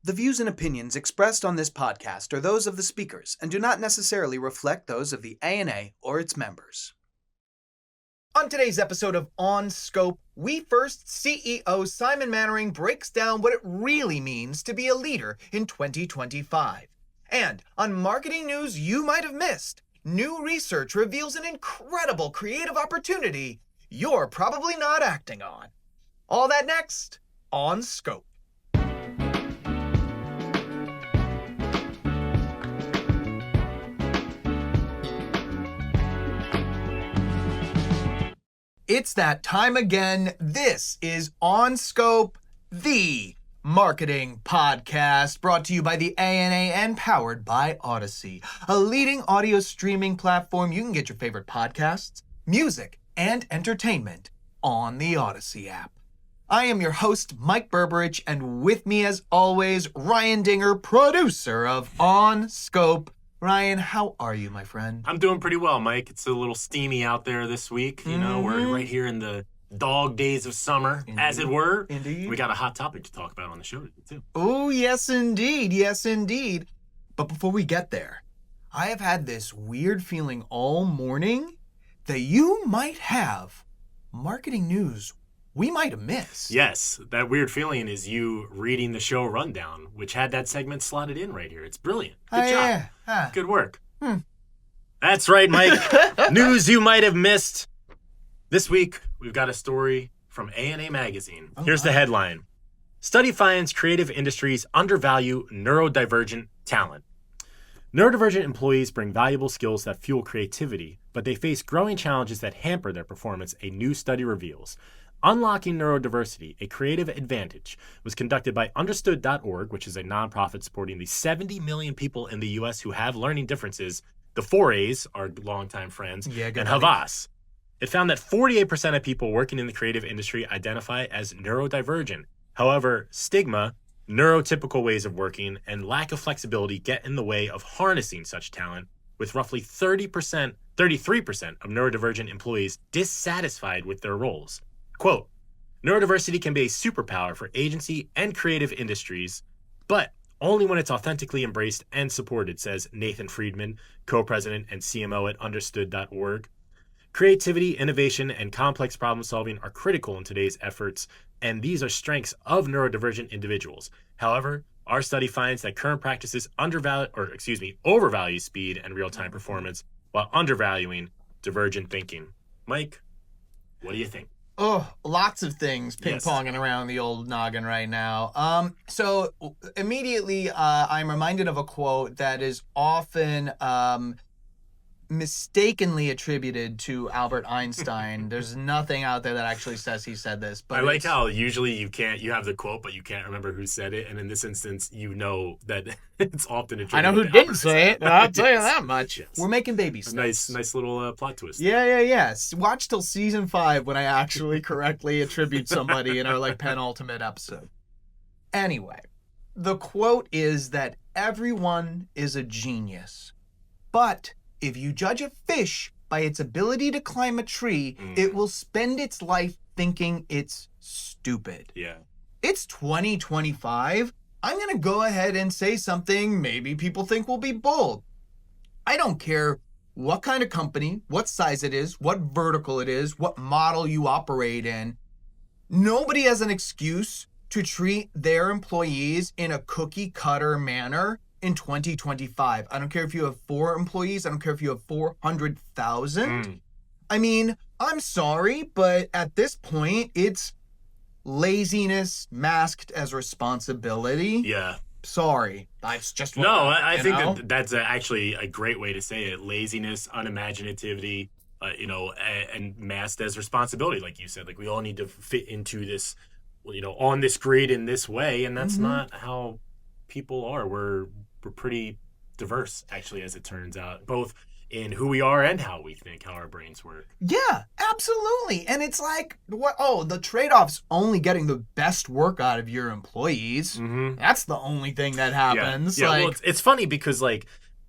The views and opinions expressed on this podcast are those of the speakers and do not necessarily reflect those of the ANA or its members. On today's episode of On Scope, We First CEO Simon Mainwaring breaks down what it really means to be a leader in 2025. And on marketing news you might have missed, new research reveals an incredible creative opportunity you're probably not acting on. All that next on Scope. It's that time again. This is On Scope, the marketing podcast brought to you by the ANA and powered by Odyssey, a leading audio streaming platform. You can get your favorite podcasts, music, and entertainment on the Odyssey app. I am your host, Mike Berberich, and with me as always, Ryan Dinger, producer of On Scope. Ryan, how are you, my friend? I'm doing pretty well, Mike. It's a little steamy out there this week. You know, we're right here in the dog days of summer, as it were. Indeed. We got a hot topic to talk about on the show too. Oh, yes, indeed. Yes, indeed. But before we get there, I have had this weird feeling all morning that you might have marketing news we might have missed. Yes, that weird feeling is you reading the show rundown, which had that segment slotted in right here. It's brilliant. Good job. Yeah. Good work. That's right, Mike. News you might have missed. This week, we've got a story from ANA Magazine. Here's the headline. Study finds creative industries undervalue neurodivergent talent. Neurodivergent employees bring valuable skills that fuel creativity, but they face growing challenges that hamper their performance, a new study reveals. Unlocking Neurodiversity, a Creative Advantage, was conducted by Understood.org, which is a nonprofit supporting the 70 million people in the U.S. who have learning differences, the 4As, our longtime friends, and Havas. It found that 48% of people working in the creative industry identify as neurodivergent. However, stigma, neurotypical ways of working, and lack of flexibility get in the way of harnessing such talent, with roughly 33% of neurodivergent employees dissatisfied with their roles. Quote, neurodiversity can be a superpower for agency and creative industries, but only when it's authentically embraced and supported, says Nathan Friedman, co-president and CMO at Understood.org. Creativity, innovation, and complex problem solving are critical in today's efforts, and these are strengths of neurodivergent individuals. However, our study finds that current practices overvalue speed and real-time performance while undervaluing divergent thinking. Mike, what do you think? Oh, lots of things ping-ponging around the old noggin right now. So immediately I'm reminded of a quote that is often mistakenly attributed to Albert Einstein. There's nothing out there that actually says he said this. But I like how usually you have the quote, but you can't remember who said it. And in this instance, you know that it's often attributed I know who to didn't Albert say it. I'll tell you that much. Yes. We're making baby steps. Nice little plot twist. Yeah. Watch till season 5 when I actually correctly attribute somebody in our penultimate episode. Anyway, the quote is that everyone is a genius, but if you judge a fish by its ability to climb a tree, it will spend its life thinking it's stupid. Yeah. It's 2025. I'm going to go ahead and say something maybe people think will be bold. I don't care what kind of company, what size it is, what vertical it is, what model you operate in. Nobody has an excuse to treat their employees in a cookie cutter manner in 2025. I don't care if you have 4 employees. I don't care if you have 400,000. I mean, I'm sorry, but at this point, it's laziness masked as responsibility. Yeah. Sorry. That's just what I think that's actually a great way to say it. Laziness, unimaginativity, and masked as responsibility, like you said. Like, we all need to fit into this, on this grid in this way, and that's not how people are. We're pretty diverse, actually, as it turns out, both in who we are and how we think, how our brains work. Yeah, absolutely. And it's like, the trade-off's only getting the best work out of your employees. That's the only thing that happens. Yeah. Well, it's funny because,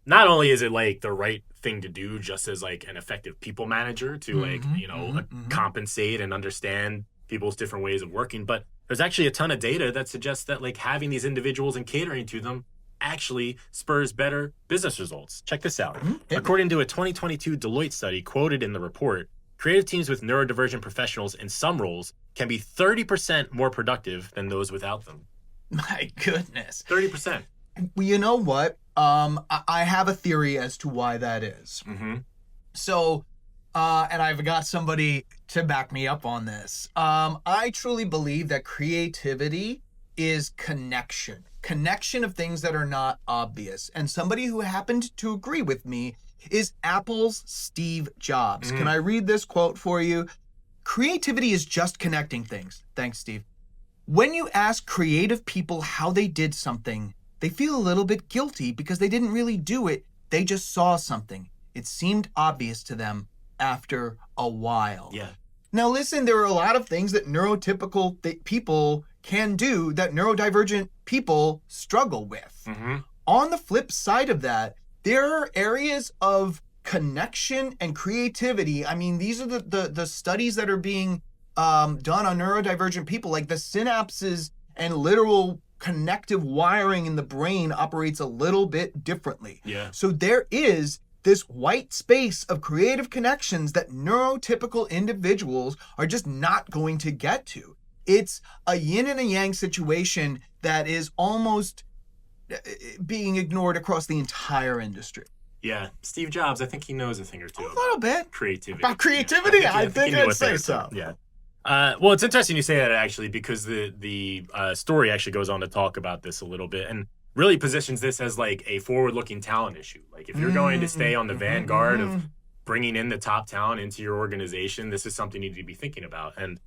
not only is it, the right thing to do just as, an effective people manager to, compensate and understand people's different ways of working, but There's actually a ton of data that suggests that like having these individuals and catering to them actually spurs better business results. Check this out. According to a 2022 Deloitte study quoted in the report, creative teams with neurodivergent professionals in some roles can be 30% more productive than those without them. My goodness. 30%. Well, you know what? I have a theory as to why that is. So, and I've got somebody to back me up on this. I truly believe that creativity is connection of things that are not obvious. And somebody who happened to agree with me is Apple's Steve Jobs. Can I read this quote for you? Creativity is just connecting things. Thanks, Steve. When you ask creative people how they did something, they feel a little bit guilty because they didn't really do it. They just saw something. It seemed obvious to them after a while. Yeah. Now listen, there are a lot of things that neurotypical people can do that neurodivergent people struggle with. On the flip side of that, there are areas of connection and creativity. I mean, these are the studies that are being done on neurodivergent people, like the synapses and literal connective wiring in the brain operates a little bit differently. Yeah. So there is this white space of creative connections that neurotypical individuals are just not going to get to. It's a yin and a yang situation that is almost being ignored across the entire industry. Yeah. Steve Jobs, I think he knows a thing or two A little bit. creativity. About creativity? Yeah, I think he knew I'd a thing say or so. two. Yeah. Well, it's interesting you say that actually, because the story actually goes on to talk about this a little bit and really positions this as like a forward-looking talent issue. Like if you're going to stay on the vanguard of bringing in the top talent into your organization, this is something you need to be thinking about. And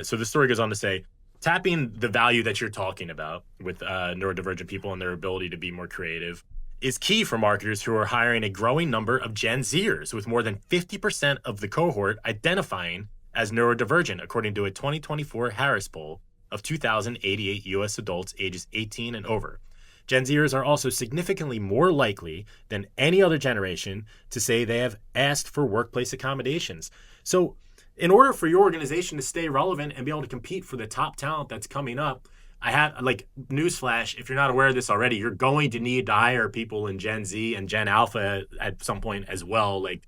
so the story goes on to say, tapping the value that you're talking about with neurodivergent people and their ability to be more creative is key for marketers who are hiring a growing number of Gen Zers, with more than 50% of the cohort identifying as neurodivergent, according to a 2024 Harris poll of 2,088 U.S. adults ages 18 and over. Gen Zers are also significantly more likely than any other generation to say they have asked for workplace accommodations. So in order for your organization to stay relevant and be able to compete for the top talent that's coming up, I have, like, newsflash, if you're not aware of this already, you're going to need to hire people in Gen Z and Gen Alpha at some point as well. Like,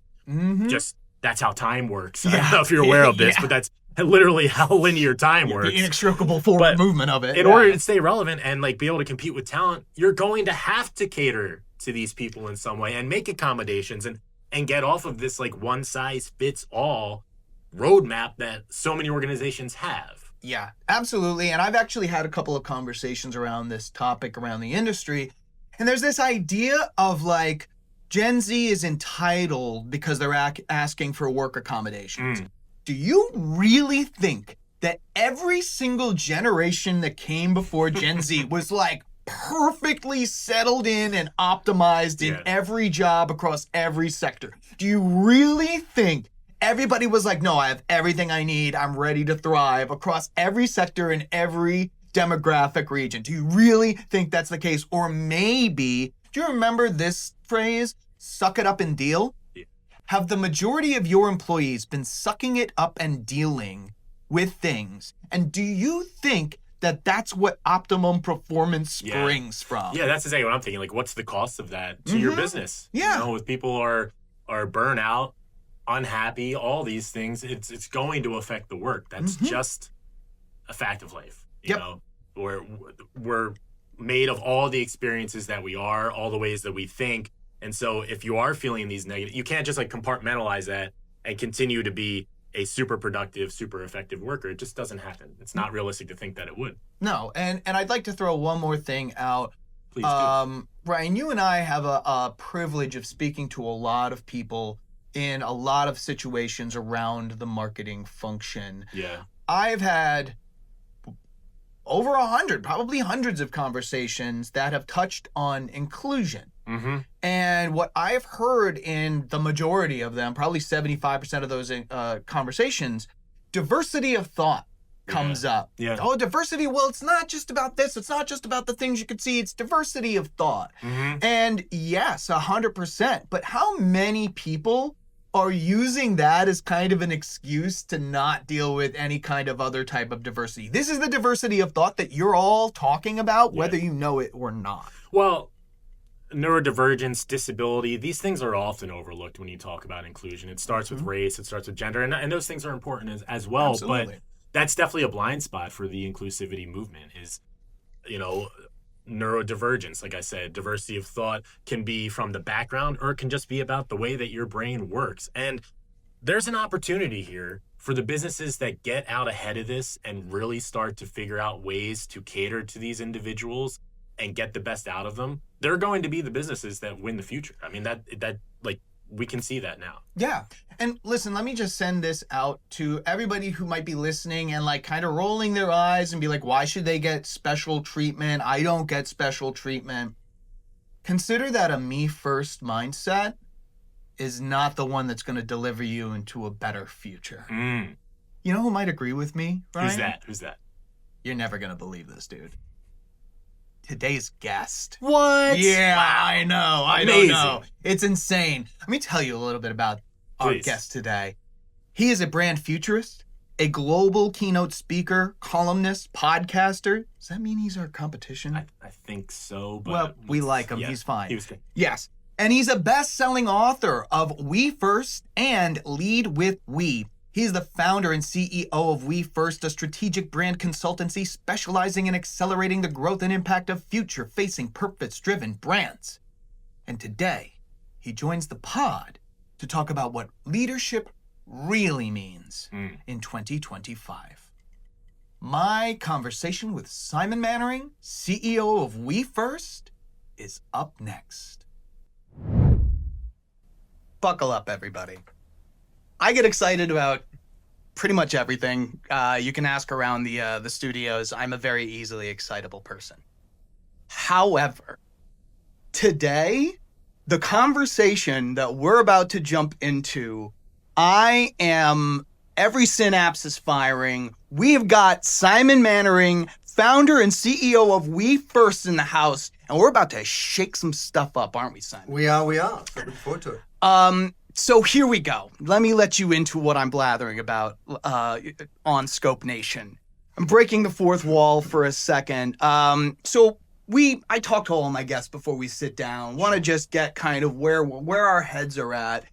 just that's how time works. I don't know if you're aware of this, but that's literally how linear time works. The inextricable forward movement of it. In order to stay relevant and like be able to compete with talent, you're going to have to cater to these people in some way and make accommodations and get off of this like one size fits all roadmap that so many organizations have. Yeah, absolutely. And I've actually had a couple of conversations around this topic around the industry. And there's this idea of like Gen Z is entitled because they're asking for work accommodations. Do you really think that every single generation that came before Gen Z was like perfectly settled in and optimized in every job across every sector? Do you really think everybody was like, no, I have everything I need, I'm ready to thrive across every sector in every demographic region? Do you really think that's the case? Or maybe, do you remember this phrase, suck it up and deal? Have the majority of your employees been sucking it up and dealing with things? And do you think that that's what optimum performance springs from? Yeah, that's exactly what I'm thinking. Like, what's the cost of that to your business? Yeah. You know, if people are burnout, unhappy, all these things, it's going to affect the work. That's just a fact of life. You know, we're made of all the experiences that we are, all the ways that we think. And so if you are feeling these negative, you can't just like compartmentalize that and continue to be a super productive, super effective worker. It just doesn't happen. It's not realistic to think that it would. No, and I'd like to throw one more thing out. Please do. Brian, you and I have a privilege of speaking to a lot of people in a lot of situations around the marketing function. Yeah. I've had over 100, probably hundreds of conversations that have touched on inclusion. And what I've heard in the majority of them, probably 75% of those conversations, diversity of thought comes up. Yeah. Oh, diversity, well, it's not just about this. It's not just about the things you could see. It's diversity of thought. And yes, 100%. But how many people are using that as kind of an excuse to not deal with any kind of other type of diversity. This is the diversity of thought that you're all talking about, whether you know it or not. Well, neurodivergence, disability, these things are often overlooked when you talk about inclusion. It starts with race, it starts with gender, and those things are important as well. Absolutely. But that's definitely a blind spot for the inclusivity movement is, neurodivergence. Like I said, diversity of thought can be from the background or it can just be about the way that your brain works. And there's an opportunity here for the businesses that get out ahead of this and really start to figure out ways to cater to these individuals and get the best out of them. They're going to be the businesses that win the future. I mean, that we can see that now. Yeah. And listen, let me just send this out to everybody who might be listening and like kind of rolling their eyes and be like, why should they get special treatment? I don't get special treatment. Consider that a me first mindset is not the one that's going to deliver you into a better future. You know who might agree with me, Ryan? Who's that? You're never going to believe this, dude. Today's guest. What? Yeah, wow. I know. I Amazing. don't know. It's insane. Let me tell you a little bit about our guest today. He is a brand futurist, a global keynote speaker, columnist, podcaster. Does that mean he's our competition? I think so. But well, we like him. Yeah, he's fine. He was good. Yes. And he's a best-selling author of We First and Lead with We. He's the founder and CEO of We First, a strategic brand consultancy specializing in accelerating the growth and impact of future-facing, purpose-driven brands. And today, he joins the pod to talk about what leadership really means in 2025. My conversation with Simon Mainwaring, CEO of We First, is up next. Buckle up, everybody. I get excited about pretty much everything. You can ask around the studios. I'm a very easily excitable person. However, today, the conversation that we're about to jump into, every synapse is firing. We have got Simon Mainwaring, founder and CEO of We First in the house, and we're about to shake some stuff up, aren't we, Simon? We are. Looking forward to it. So here we go. Let me let you into what I'm blathering about on Scope Nation. I'm breaking the fourth wall for a second. I talk to all my guests before we sit down. Want to just get kind of where our heads are at.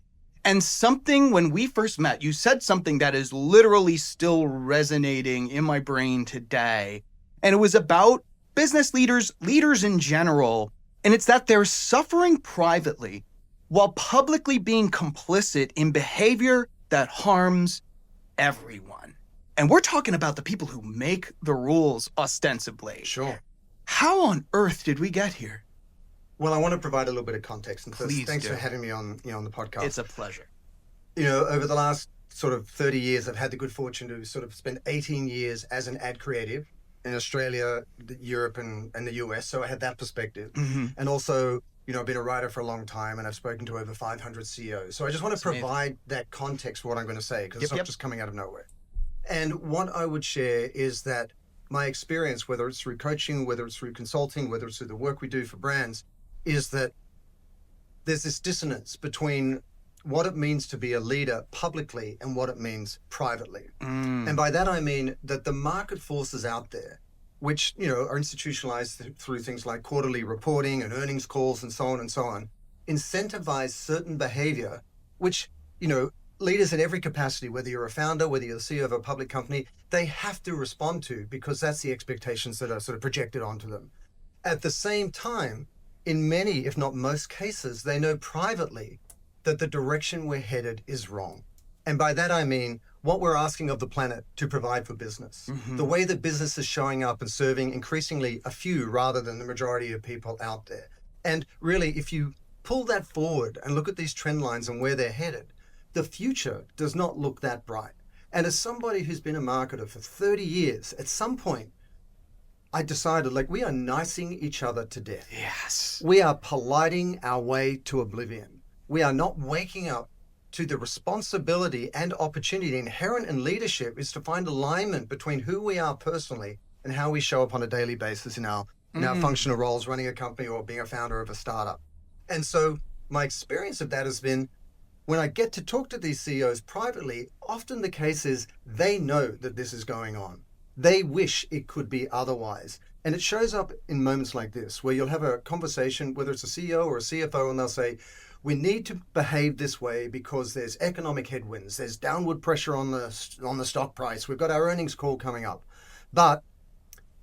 And something, when we first met, you said something that is literally still resonating in my brain today. And it was about business leaders in general. And it's that they're suffering privately while publicly being complicit in behavior that harms everyone. And we're talking about the people who make the rules ostensibly. Sure. How on earth did we get here? Well, I want to provide a little bit of context. And first, Please thanks do. for having me on the podcast. It's a pleasure. Over the last sort of 30 years, I've had the good fortune to sort of spend 18 years as an ad creative in Australia, Europe, and the US. So I had that perspective. Mm-hmm. And also, I've been a writer for a long time and I've spoken to over 500 CEOs. So I just want to provide that context for what I'm going to say, because it's not just coming out of nowhere. And what I would share is that my experience, whether it's through coaching, whether it's through consulting, whether it's through the work we do for brands, is that there's this dissonance between what it means to be a leader publicly and what it means privately. And by that, I mean that the market forces out there, which, are institutionalized through things like quarterly reporting and earnings calls and so on, incentivize certain behavior, which, leaders in every capacity, whether you're a founder, whether you're the CEO of a public company, they have to respond to, because that's the expectations that are sort of projected onto them. At the same time, in many, if not most cases, they know privately that the direction we're headed is wrong. And by that, I mean what we're asking of the planet to provide for business, the way that business is showing up and serving increasingly a few rather than the majority of people out there. And really, if you pull that forward and look at these trend lines and where they're headed, the future does not look that bright. And as somebody who's been a marketer for 30 years, at some point, I decided, we are nicing each other to death. Yes. We are politing our way to oblivion. We are not waking up to the responsibility and opportunity inherent in leadership is to find alignment between who we are personally and how we show up on a daily basis in our functional roles, running a company or being a founder of a startup. And so my experience of that has been when I get to talk to these CEOs privately, often the case is they know that this is going on. They wish it could be otherwise. And it shows up in moments like this, where you'll have a conversation, whether it's a CEO or a CFO, and they'll say, we need to behave this way because there's economic headwinds, there's downward pressure on the stock price, we've got our earnings call coming up. But,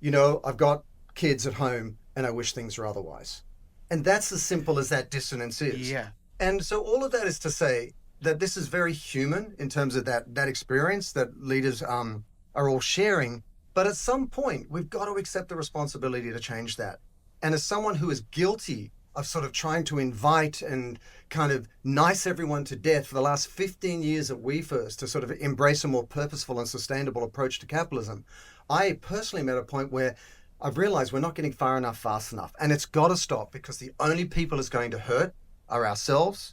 I've got kids at home and I wish things were otherwise. And that's as simple as that dissonance is. Yeah. And so all of that is to say that this is very human in terms of that experience that leaders are all sharing. But at some point, we've got to accept the responsibility to change that. And as someone who is guilty of sort of trying to invite and kind of nice everyone to death for the last 15 years at WeFirst to sort of embrace a more purposeful and sustainable approach to capitalism, I personally am at a point where I've realized we're not getting far enough fast enough. And it's got to stop, because the only people it's going to hurt are ourselves,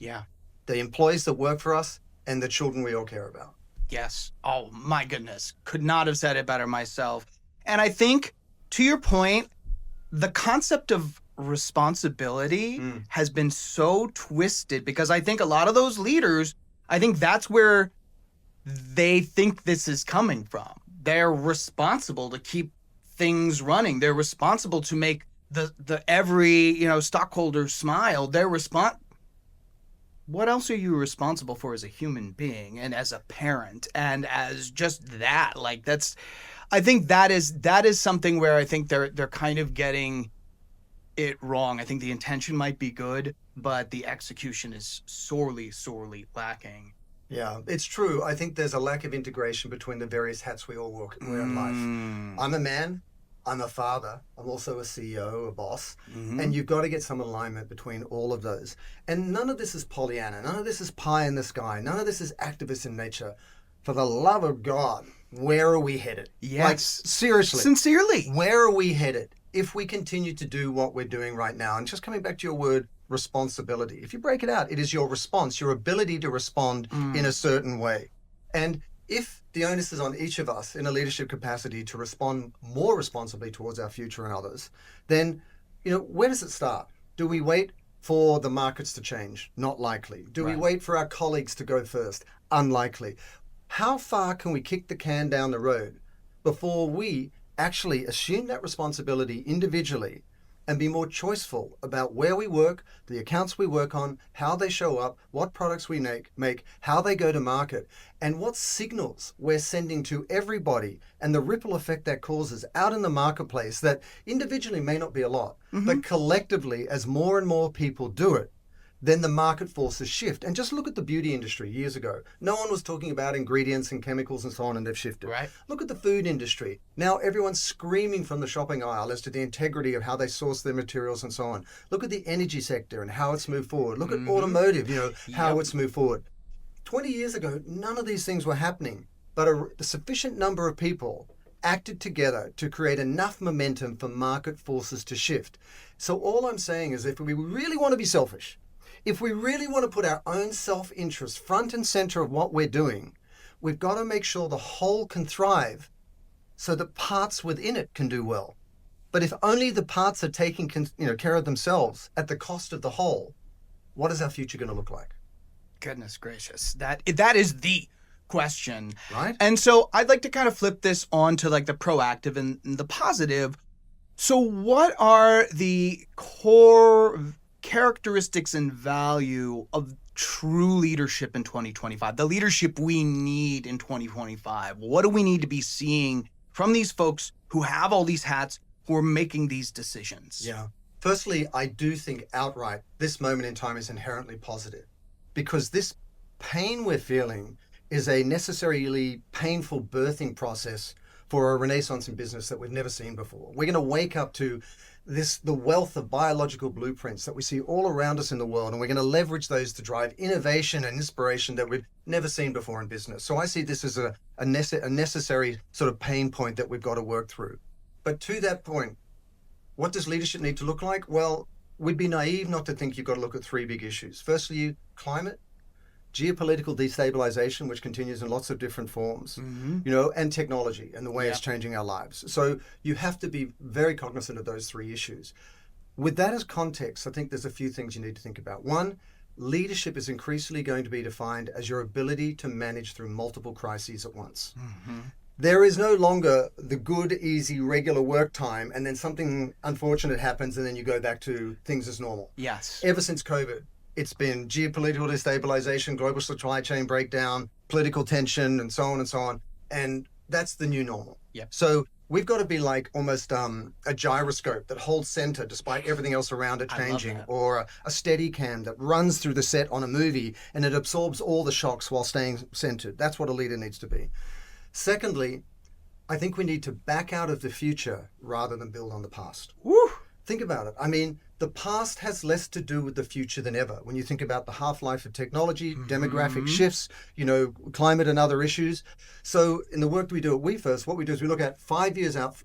the employees that work for us, and the children we all care about. Yes. Oh, my goodness. Could not have said it better myself. And I think, to your point, the concept of responsibility has been so twisted, because I think a lot of those leaders, I think that's where they think this is coming from. They're responsible to keep things running. They're responsible to make the every, stockholder smile. What else are you responsible for as a human being and as a parent and as just that? I think that is something where I think they're kind of getting it wrong. I think the intention might be good, but the execution is sorely, sorely lacking. Yeah, it's true. I think there's a lack of integration between the various hats we all wear in life. I'm a man, I'm a father, I'm also a CEO, a boss, and you've got to get some alignment between all of those. And none of this is Pollyanna, none of this is pie in the sky, none of this is activist in nature. For the love of God, where are we headed? Yes. Seriously. Sincerely. Where are we headed if we continue to do what we're doing right now? And just coming back to your word, responsibility. If you break it out, it is your response, your ability to respond in a certain way. And if the onus is on each of us in a leadership capacity to respond more responsibly towards our future and others, then, where does it start? Do we wait for the markets to change? Not likely. Do we wait for our colleagues to go first? Unlikely. How far can we kick the can down the road before we actually assume that responsibility individually and be more choiceful about where we work, the accounts we work on, how they show up, what products we make, how they go to market, and what signals we're sending to everybody, and the ripple effect that causes out in the marketplace that individually may not be a lot, but collectively, as more and more people do it, then the market forces shift. And just look at the beauty industry years ago. No one was talking about ingredients and chemicals and so on, and they've shifted. Right. Look at the food industry. Now everyone's screaming from the shopping aisle as to the integrity of how they source their materials and so on. Look at the energy sector and how it's moved forward. Look at automotive, how it's moved forward. 20 years ago, none of these things were happening, but a sufficient number of people acted together to create enough momentum for market forces to shift. So all I'm saying is, if we really want to be selfish, if we really want to put our own self-interest front and center of what we're doing, we've got to make sure the whole can thrive so that parts within it can do well. But if only the parts are taking care of themselves at the cost of the whole, what is our future going to look like? Goodness gracious. That is the question. Right. And so I'd like to kind of flip this on to the proactive and the positive. So what are the core characteristics and value of true leadership in 2025, the leadership we need in 2025? What do we need to be seeing from these folks who have all these hats, who are making these decisions? Yeah. Firstly, I do think outright this moment in time is inherently positive, because this pain we're feeling is a necessarily painful birthing process for a renaissance in business that we've never seen before. We're going to wake up to the wealth of biological blueprints that we see all around us in the world, and we're going to leverage those to drive innovation and inspiration that we've never seen before in business. So I see this as a necessary sort of pain point that we've got to work through. But to that point, what does leadership need to look like? Well, we'd be naive not to think you've got to look at three big issues. Firstly, climate, geopolitical destabilization, which continues in lots of different forms, and technology and the way it's changing our lives. So you have to be very cognizant of those three issues. With that as context, I think there's a few things you need to think about. One, leadership is increasingly going to be defined as your ability to manage through multiple crises at once. There is no longer the good, easy, regular work time, and then something unfortunate happens, and then you go back to things as normal. Yes. Ever since COVID, it's been geopolitical destabilization, global supply chain breakdown, political tension, and so on and so on. And that's the new normal. Yep. So we've got to be like almost a gyroscope that holds center despite everything else around it changing, or a steady cam that runs through the set on a movie and it absorbs all the shocks while staying centered. That's what a leader needs to be. Secondly, I think we need to back out of the future rather than build on the past. Woo! Think about it. I mean, the past has less to do with the future than ever. When you think about the half-life of technology, demographic shifts, climate and other issues. So in the work we do at WeFirst, what we do is we look at 5 years out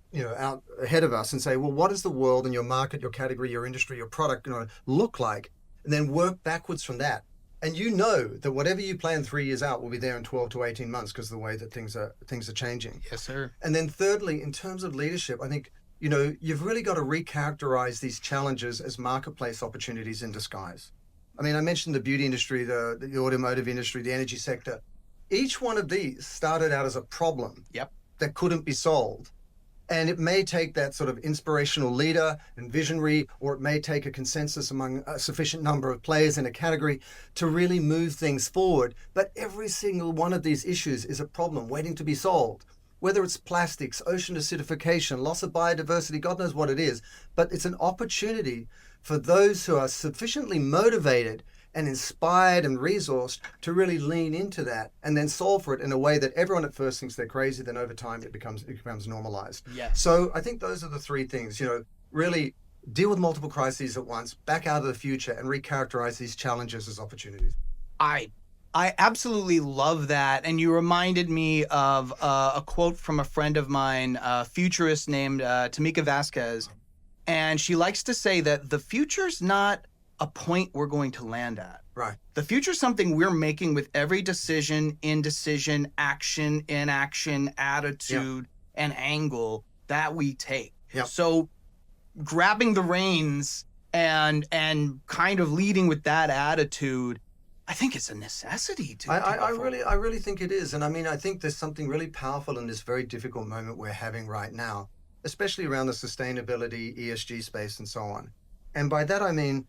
ahead of us and say, well, what does the world and your market, your category, your industry, your product, look like? And then work backwards from that. And you know that whatever you plan 3 years out will be there in 12 to 18 months because of the way that things are changing. Yes, sir. And then thirdly, in terms of leadership, I think, you've really got to recharacterize these challenges as marketplace opportunities in disguise. I mean, I mentioned the beauty industry, the automotive industry, the energy sector. Each one of these started out as a problem that couldn't be solved. And it may take that sort of inspirational leader and visionary, or it may take a consensus among a sufficient number of players in a category to really move things forward. But every single one of these issues is a problem waiting to be solved. Whether it's plastics, ocean acidification, loss of biodiversity, God knows what it is. But it's an opportunity for those who are sufficiently motivated and inspired and resourced to really lean into that and then solve for it in a way that everyone at first thinks they're crazy, then over time it becomes normalized. Yes. So I think those are the three things, really deal with multiple crises at once, back out of the future, and recharacterize these challenges as opportunities. I absolutely love that. And you reminded me of a quote from a friend of mine, a futurist named Tamika Vasquez. And she likes to say that the future's not a point we're going to land at. Right. The future's something we're making with every decision, indecision, action, inaction, attitude, and angle that we take. Yep. So grabbing the reins and kind of leading with that attitude, I think it's a necessity to I really think it is. And I mean, I think there's something really powerful in this very difficult moment we're having right now, especially around the sustainability, ESG space, and so on. And by that, I mean,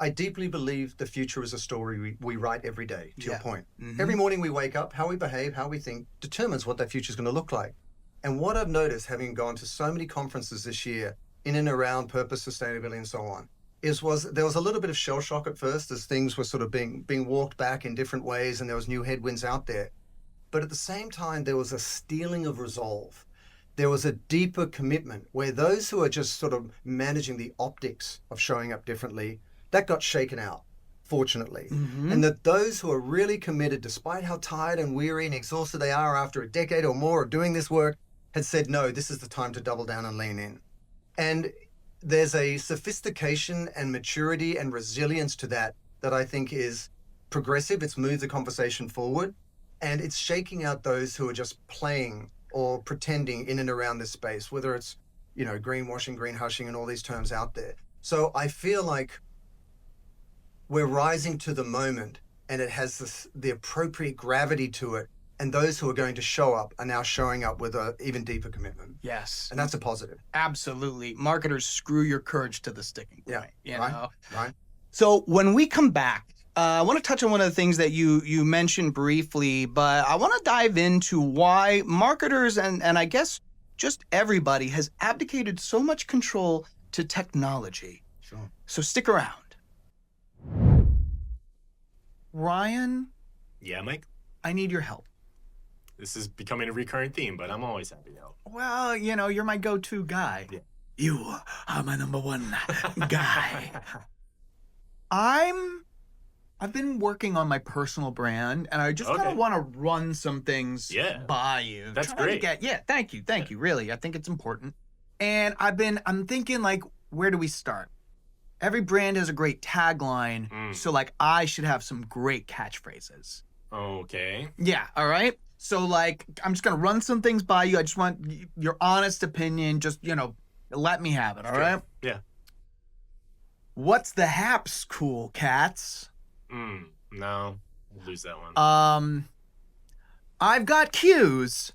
I deeply believe the future is a story we write every day, to your point. Mm-hmm. Every morning we wake up, how we behave, how we think, determines what that future is going to look like. And what I've noticed, having gone to so many conferences this year, in and around purpose, sustainability, and so on, there was a little bit of shell shock at first as things were sort of being walked back in different ways and there was new headwinds out there. But at the same time, there was a steeling of resolve. There was a deeper commitment where those who are just sort of managing the optics of showing up differently, that got shaken out, fortunately. Mm-hmm. And that those who are really committed, despite how tired and weary and exhausted they are after a decade or more of doing this work, had said, no, this is the time to double down and lean in. And there's a sophistication and maturity and resilience to that I think is progressive. It's moved the conversation forward, and it's shaking out those who are just playing or pretending in and around this space, whether it's, greenwashing, green hushing, and all these terms out there. So I feel like we're rising to the moment, and it has the appropriate gravity to it. And those who are going to show up are now showing up with an even deeper commitment. Yes. And that's a positive. Absolutely. Marketers, screw your courage to the sticking point. Yeah. Right. So when we come back, I want to touch on one of the things that you mentioned briefly, but I want to dive into why marketers and I guess just everybody has abdicated so much control to technology. Sure. So stick around. Ryan? Yeah, Mike? I need your help. This is becoming a recurring theme, but I'm always happy to help. Well, you're my go-to guy. Yeah. You are my number one guy. I've been working on my personal brand, and I just kind of want to run some things by you. That's great. Thank you. Really, I think it's important. And I'm thinking, like, where do we start? Every brand has a great tagline, so like I should have some great catchphrases. Okay. Yeah, all right? So like, I'm just going to run some things by you. I just want your honest opinion. Just, let me have it, all right? Yeah. What's the haps, cool cats? No, we'll lose that one. I've got Q's.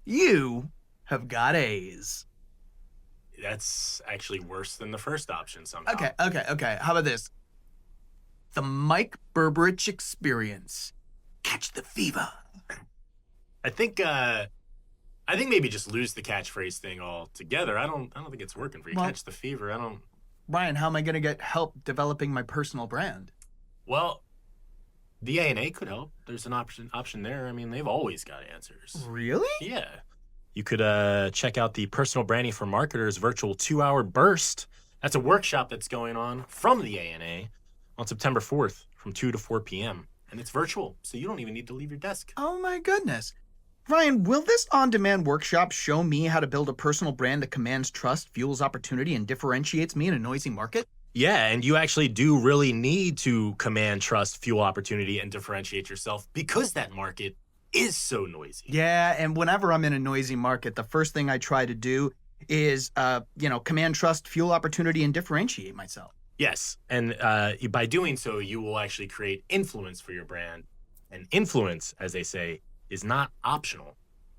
You have got A's. That's actually worse than the first option somehow. Okay. How about this? The Mike Berberich experience. Catch the fever. I think maybe just lose the catchphrase thing altogether. I don't think it's working for you. Well, Catch the fever. Ryan, how am I going to get help developing my personal brand? Well, the A&A could help. There's an option there. I mean, they've always got answers. Really? Yeah. You could check out the Personal Branding for Marketers virtual 2-hour burst. That's a workshop that's going on from the A&A on September 4th from 2 to 4 p.m. And it's virtual, so you don't even need to leave your desk. Oh my goodness. Ryan, will this on-demand workshop show me how to build a personal brand that commands trust, fuels opportunity, and differentiates me in a noisy market? Yeah, and you actually do really need to command trust, fuel opportunity, and differentiate yourself because that market is so noisy. Yeah, and whenever I'm in a noisy market, the first thing I try to do is, command trust, fuel opportunity, and differentiate myself. Yes, and by doing so, you will actually create influence for your brand. And influence, as they say, is not optional.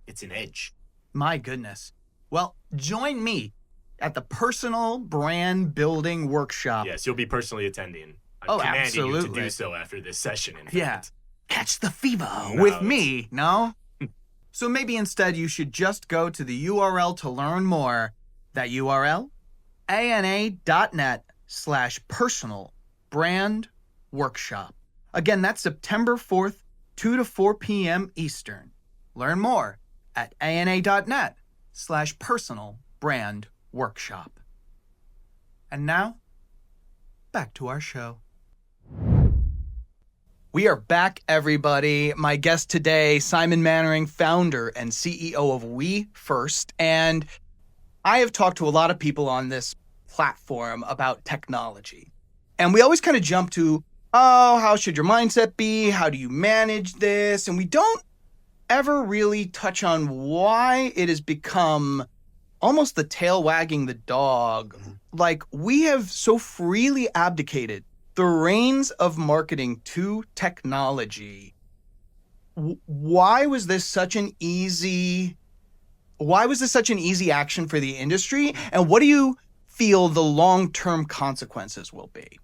It's an edge. My goodness. Well, join me at the Personal Brand Building Workshop. Yes, you'll be personally attending. I'm commanding absolutely. you to do so after this session, in Yeah. fact. Catch the fever No, with me, no? So maybe instead you should just go to the URL to learn more. That URL? ana.net/personal brand workshop. Again, that's September 4th, 2 to 4 p.m. Eastern. Learn more at ana.net/personal brand workshop. And now, back to our show. We are back, everybody. My guest today, Simon Mainwaring, founder and CEO of We First. And I have talked to a lot of people on this platform about technology. And we always kind of jump to, how should your mindset be? How do you manage this? And we don't ever really touch on why it has become almost the tail wagging the dog. Like, we have so freely abdicated the reins of marketing to technology. Why was this such an easy action for the industry? And what do you feel the long-term consequences will be?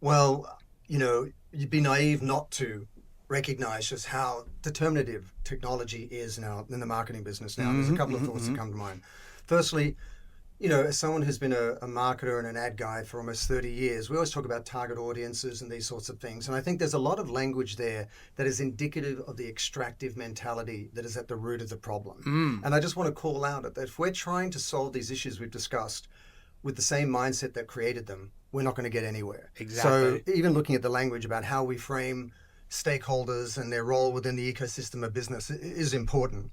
Well, you'd be naive not to recognize just how determinative technology is now in the marketing business now. There's a couple of thoughts that come to mind. Firstly, as someone who's been a marketer and an ad guy for almost 30 years, we always talk about target audiences and these sorts of things. And I think there's a lot of language there that is indicative of the extractive mentality that is at the root of the problem. And I just want to call out that if we're trying to solve these issues we've discussed with the same mindset that created them, we're not going to get anywhere. Exactly. So even looking at the language about how we frame stakeholders and their role within the ecosystem of business is important.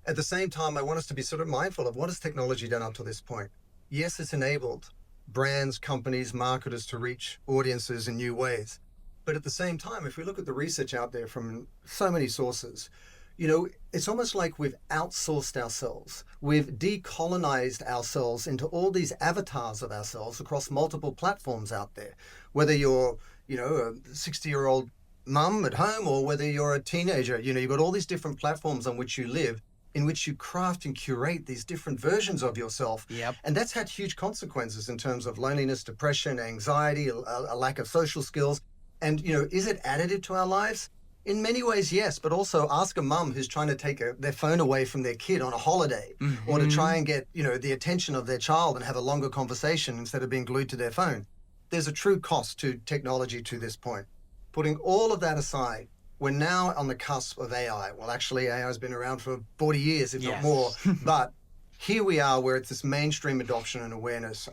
At the same time, I want us to be sort of mindful of what has technology done up to this point. Yes, it's enabled brands, companies, marketers to reach audiences in new ways. But at the same time, if we look at the research out there from so many sources, it's almost like we've outsourced ourselves. We've decolonized ourselves into all these avatars of ourselves across multiple platforms out there. Whether you're, a 60-year-old mum at home or whether you're a teenager, you've got all these different platforms on which you live, in which you craft and curate these different versions of yourself. Yep. And that's had huge consequences in terms of loneliness, depression, anxiety, a lack of social skills. And, is it additive to our lives? In many ways, yes, but also ask a mum who's trying to take their phone away from their kid on a holiday or to try and get, the attention of their child and have a longer conversation instead of being glued to their phone. There's a true cost to technology to this point. Putting all of that aside, we're now on the cusp of AI. Well, actually, AI has been around for 40 years, if not more. But here we are where it's this mainstream adoption and awareness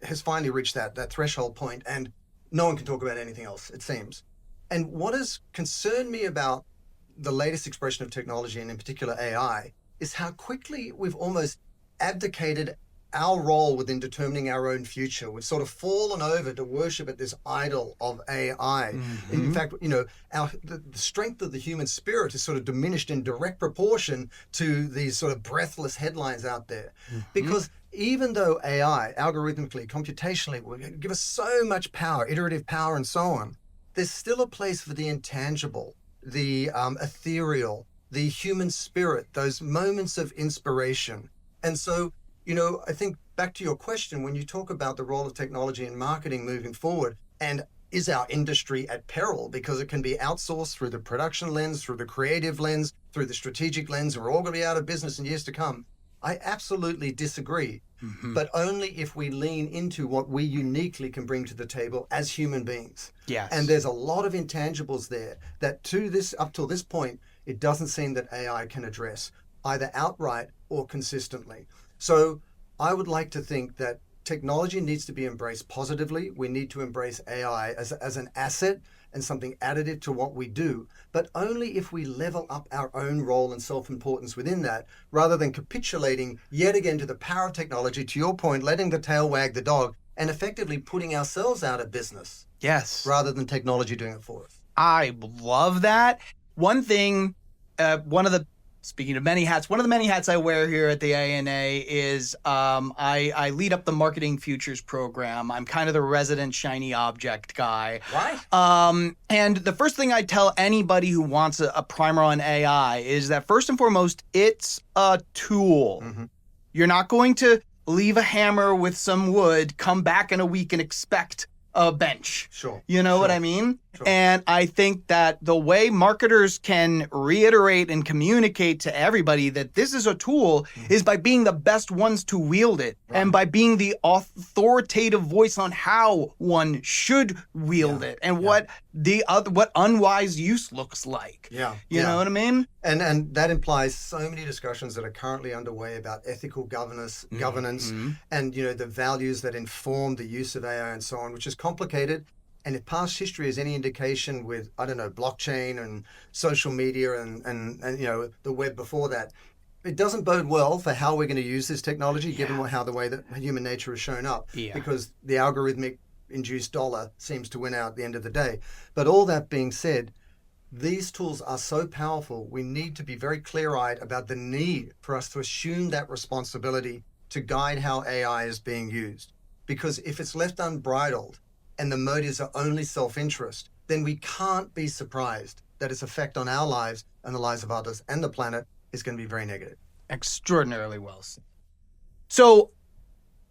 has finally reached that threshold point, and no one can talk about anything else, it seems. And what has concerned me about the latest expression of technology, and in particular AI, is how quickly we've almost abdicated our role within determining our own future. We've sort of fallen over to worship at this idol of AI. In fact, the strength of the human spirit is sort of diminished in direct proportion to these sort of breathless headlines out there. Because even though AI, algorithmically, computationally, will give us so much power, iterative power and so on, there's still a place for the intangible, the ethereal, the human spirit, those moments of inspiration. And so, I think back to your question, when you talk about the role of technology in marketing moving forward, and is our industry at peril because it can be outsourced through the production lens, through the creative lens, through the strategic lens, and we're all going to be out of business in years to come? I absolutely disagree, but only if we lean into what we uniquely can bring to the table as human beings. Yes. And there's a lot of intangibles there that up till this point, it doesn't seem that AI can address either outright or consistently. So I would like to think that technology needs to be embraced positively. We need to embrace AI as an asset and something additive to what we do, but only if we level up our own role and self-importance within that, rather than capitulating yet again to the power of technology, to your point, letting the tail wag the dog, and effectively putting ourselves out of business. Yes. Rather than technology doing it for us. I love that. One thing, speaking of many hats, one of the many hats I wear here at the ANA is I lead up the marketing futures program. I'm kind of the resident shiny object guy. Right. And the first thing I tell anybody who wants a primer on AI is that first and foremost, it's a tool. Mm-hmm. You're not going to leave a hammer with some wood, come back in a week and expect a bench. Sure. You know what I mean? Sure. And I think that the way marketers can reiterate and communicate to everybody that this is a tool is by being the best ones to wield it, and by being the authoritative voice on how one should wield it and what unwise use looks like. Yeah. You know what I mean? And that implies so many discussions that are currently underway about ethical governance, and the values that inform the use of AI and so on, which is complicated. And if past history is any indication with, blockchain and social media and the web before that, it doesn't bode well for how we're going to use this technology, given how the way that human nature has shown up, because the algorithmic induced dollar seems to win out at the end of the day. But all that being said, these tools are so powerful, we need to be very clear-eyed about the need for us to assume that responsibility to guide how AI is being used. Because if it's left unbridled and the motives are only self-interest, then we can't be surprised that its effect on our lives and the lives of others and the planet is going to be very negative. Extraordinarily well said. So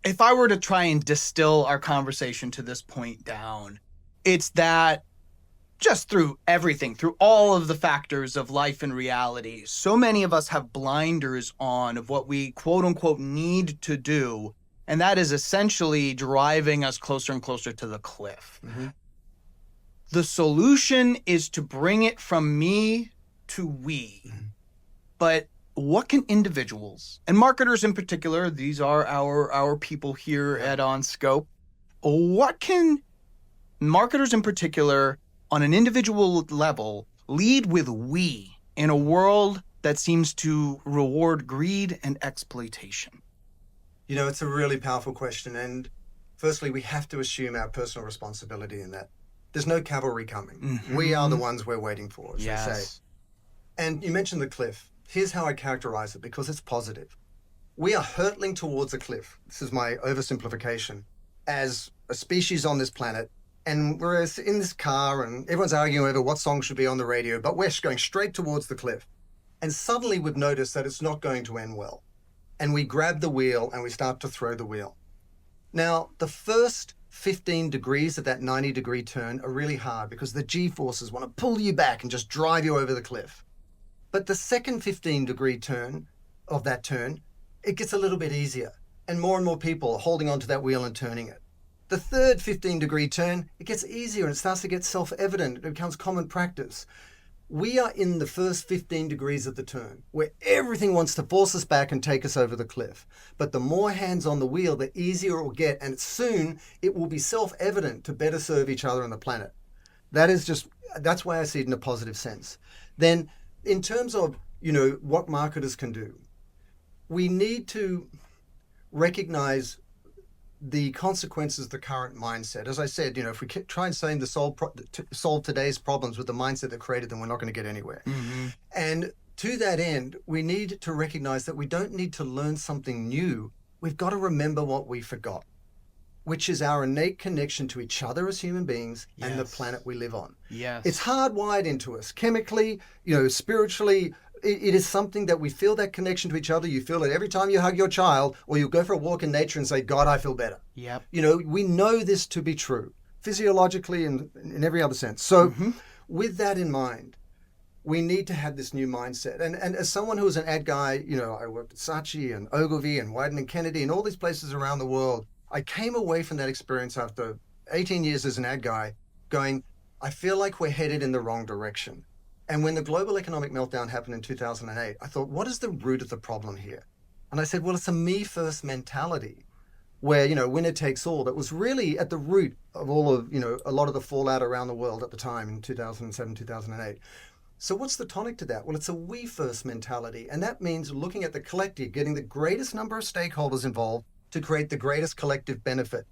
if I were to try and distill our conversation to this point down, it's that just through everything, through all of the factors of life and reality, so many of us have blinders on of what we quote unquote need to do. And that is essentially driving us closer and closer to the cliff. Mm-hmm. The solution is to bring it from me to we. Mm-hmm. But what can individuals, and marketers in particular, these are our people here at OnScope, what can marketers in particular on an individual level lead with we in a world that seems to reward greed and exploitation? It's a really powerful question. And firstly, we have to assume our personal responsibility in that. There's no cavalry coming. Mm-hmm. We are the ones we're waiting for, as they say. And you mentioned the cliff. Here's how I characterize it, because it's positive. We are hurtling towards a cliff. This is my oversimplification. As a species on this planet, and we're in this car and everyone's arguing over what song should be on the radio, but we're going straight towards the cliff. And suddenly we've noticed that it's not going to end well. And we grab the wheel and we start to throw the wheel. Now, the first 15 degrees of that 90-degree turn are really hard because the G-forces want to pull you back and just drive you over the cliff. But the second 15-degree turn of that turn, it gets a little bit easier. And more people are holding onto that wheel and turning it. The third 15-degree turn, it gets easier and it starts to get self-evident. It becomes common practice. We are in the first 15 degrees of the turn, where everything wants to force us back and take us over the cliff. But the more hands on the wheel, the easier it will get, and soon it will be self-evident to better serve each other and the planet. That's why I see it in a positive sense. Then, in terms of, what marketers can do, we need to recognize the consequences of the current mindset. As I said, if we try and solve today's problems with the mindset that created them, we're not going to get anywhere. Mm-hmm. And to that end, we need to recognize that we don't need to learn something new we've got to remember what we forgot, which is our innate connection to each other as human beings and the planet we live on. Yes. It's hardwired into us chemically, spiritually. It is something that we feel that connection to each other. You feel it every time you hug your child, or you go for a walk in nature and say, God, I feel better. Yep. We know this to be true, physiologically and in every other sense. So with that in mind, we need to have this new mindset. And as someone who was an ad guy, I worked at Saatchi and Ogilvy and Wieden and Kennedy and all these places around the world. I came away from that experience after 18 years as an ad guy going, I feel like we're headed in the wrong direction. And when the global economic meltdown happened in 2008, I thought, what is the root of the problem here? And I said, well, it's a me first mentality where, winner takes all. That was really at the root of all of, a lot of the fallout around the world at the time in 2007, 2008. So what's the tonic to that? Well, it's a we first mentality. And that means looking at the collective, getting the greatest number of stakeholders involved to create the greatest collective benefit.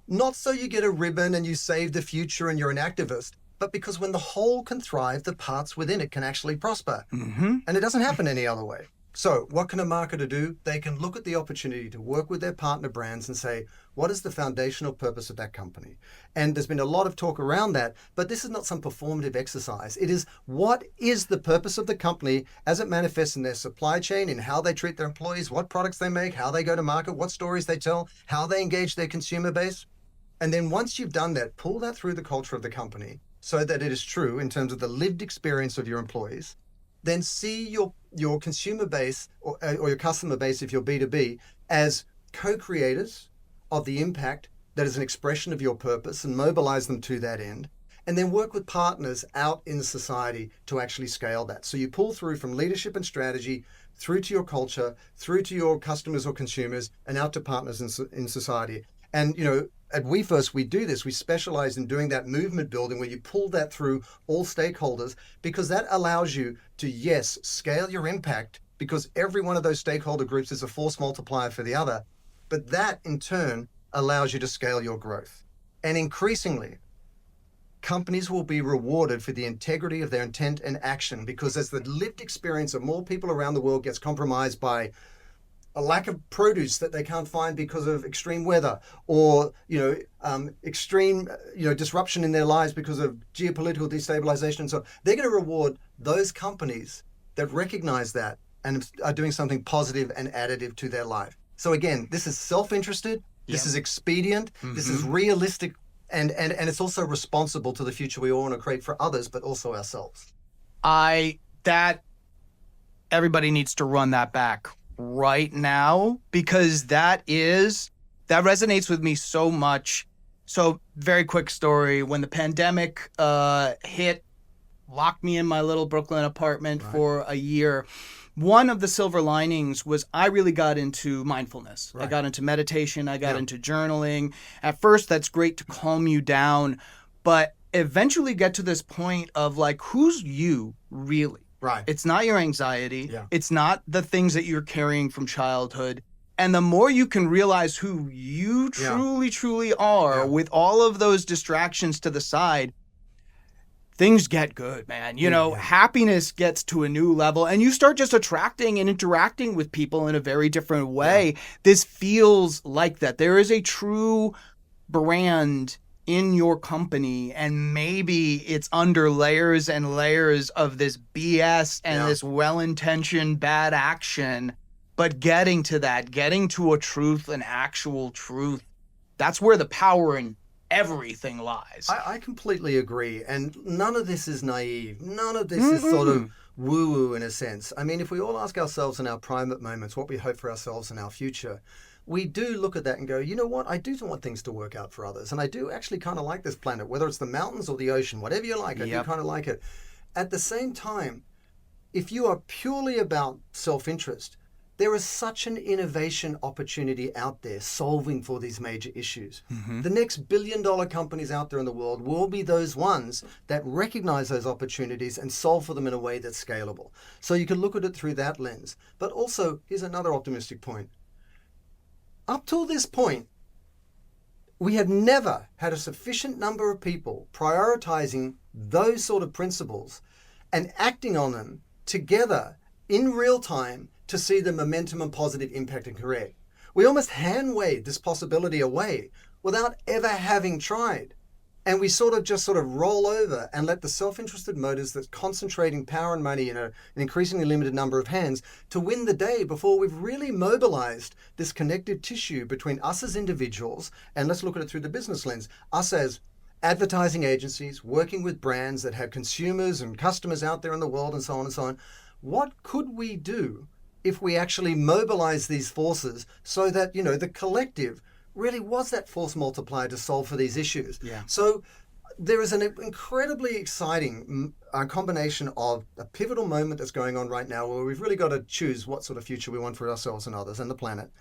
Not so you get a ribbon and you save the future and you're an activist, but because when the whole can thrive, the parts within it can actually prosper. And it doesn't happen any other way. So what can a marketer do? They can look at the opportunity to work with their partner brands and say, what is the foundational purpose of that company? And there's been a lot of talk around that, but this is not some performative exercise. It is, what is the purpose of the company as it manifests in their supply chain, in how they treat their employees, what products they make, how they go to market, what stories they tell, how they engage their consumer base. And then once you've done that, pull that through the culture of the company so that it is true in terms of the lived experience of your employees. Then see your consumer base or your customer base, if you're B2B, as co-creators of the impact that is an expression of your purpose and mobilize them to that end. And then work with partners out in society to actually scale that. So you pull through from leadership and strategy through to your culture, through to your customers or consumers, and out to partners in society. And, at WeFirst, we do this. We specialize in doing that movement building where you pull that through all stakeholders, because that allows you to, yes, scale your impact, because every one of those stakeholder groups is a force multiplier for the other. But that in turn allows you to scale your growth. And increasingly, companies will be rewarded for the integrity of their intent and action, because as the lived experience of more people around the world gets compromised by a lack of produce that they can't find because of extreme weather, or extreme disruption in their lives because of geopolitical destabilization, and so they're going to reward those companies that recognize that and are doing something positive and additive to their life. So again, this is self-interested, this is expedient, this is realistic, and it's also responsible to the future we all want to create for others, but also ourselves. Everybody needs to run that back right now, because that resonates with me so much. So very quick story. When the pandemic hit, locked me in my little Brooklyn apartment for a year, one of the silver linings was I really got into mindfulness. I got into meditation. I got into journaling. At first, that's great to calm you down, but eventually get to this point of like, who's you really? Right. It's not your anxiety. Yeah. It's not the things that you're carrying from childhood. And the more you can realize who you truly are with all of those distractions to the side, things get good, man. Happiness gets to a new level, and you start just attracting and interacting with people in a very different way. Yeah. This feels like that. There is a true brand in your company, and maybe it's under layers and layers of this BS and this well-intentioned bad action, but getting to a truth, an actual truth, that's where the power in everything lies. I completely agree, and none of this is naive. None of this is sort of woo-woo in a sense. I mean, if we all ask ourselves in our private moments what we hope for ourselves in our future, we do look at that and go, you know what, I do want things to work out for others. And I do actually kind of like this planet, whether it's the mountains or the ocean, whatever you like, I do kind of like it. At the same time, if you are purely about self-interest, there is such an innovation opportunity out there solving for these major issues. The next billion-dollar companies out there in the world will be those ones that recognize those opportunities and solve for them in a way that's scalable. So you can look at it through that lens. But also, here's another optimistic point. Up till this point, we have never had a sufficient number of people prioritizing those sort of principles and acting on them together in real time to see the momentum and positive impact it can create. We almost hand-waved this possibility away without ever having tried. And we sort of roll over and let the self-interested motives that's concentrating power and money in an increasingly limited number of hands to win the day before we've really mobilized this connective tissue between us as individuals, and let's look at it through the business lens, us as advertising agencies working with brands that have consumers and customers out there in the world and so on and so on. What could we do if we actually mobilize these forces so that, the collective really was that force multiplier to solve for these issues? Yeah. So there is an incredibly exciting combination of a pivotal moment that's going on right now where we've really got to choose what sort of future we want for ourselves and others and the planet.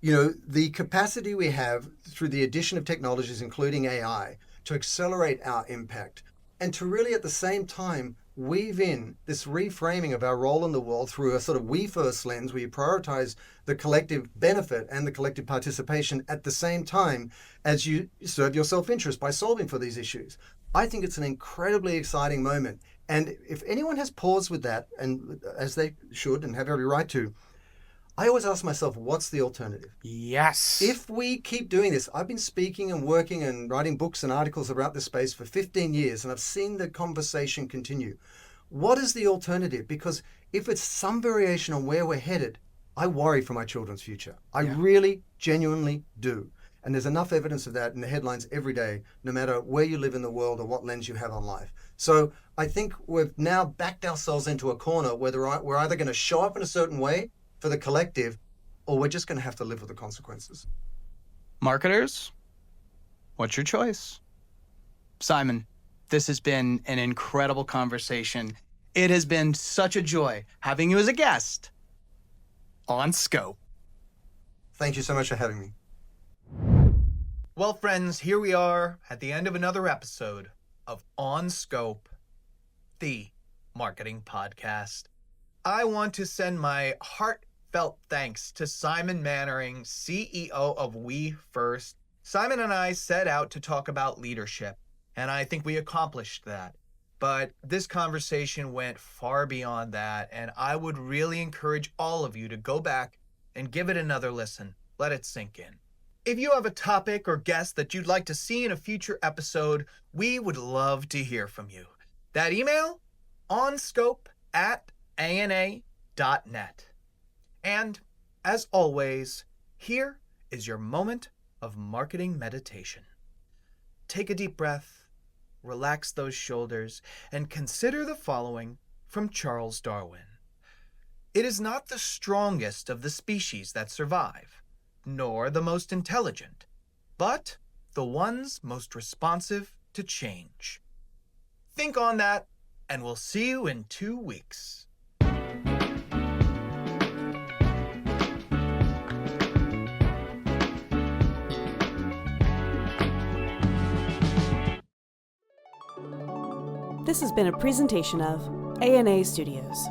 The capacity we have through the addition of technologies, including AI, to accelerate our impact and to really at the same time weave in this reframing of our role in the world through a sort of we first lens where you prioritize the collective benefit and the collective participation at the same time as you serve your self-interest by solving for these issues. I think it's an incredibly exciting moment. And if anyone has pause with that, and as they should and have every right to, I always ask myself, what's the alternative? Yes. If we keep doing this, I've been speaking and working and writing books and articles about this space for 15 years, and I've seen the conversation continue. What is the alternative? Because if it's some variation on where we're headed, I worry for my children's future. I really, genuinely do. And there's enough evidence of that in the headlines every day, no matter where you live in the world or what lens you have on life. So I think we've now backed ourselves into a corner where we're either going to show up in a certain way for the collective, or we're just going to have to live with the consequences. Marketers, what's your choice? Simon, this has been an incredible conversation. It has been such a joy having you as a guest on Scope. Thank you so much for having me. Well, friends, here we are at the end of another episode of On Scope, the marketing podcast. I want to send my heartfelt thanks to Simon Mainwaring, CEO of We First. Simon and I set out to talk about leadership, and I think we accomplished that. But this conversation went far beyond that, and I would really encourage all of you to go back and give it another listen. Let it sink in. If you have a topic or guest that you'd like to see in a future episode, we would love to hear from you. That email, onscope@ana.net. And as always, here is your moment of marketing meditation. Take a deep breath, relax those shoulders, and consider the following from Charles Darwin. It is not the strongest of the species that survive, nor the most intelligent, but the ones most responsive to change. Think on that, and we'll see you in 2 weeks. This has been a presentation of ANA Studios.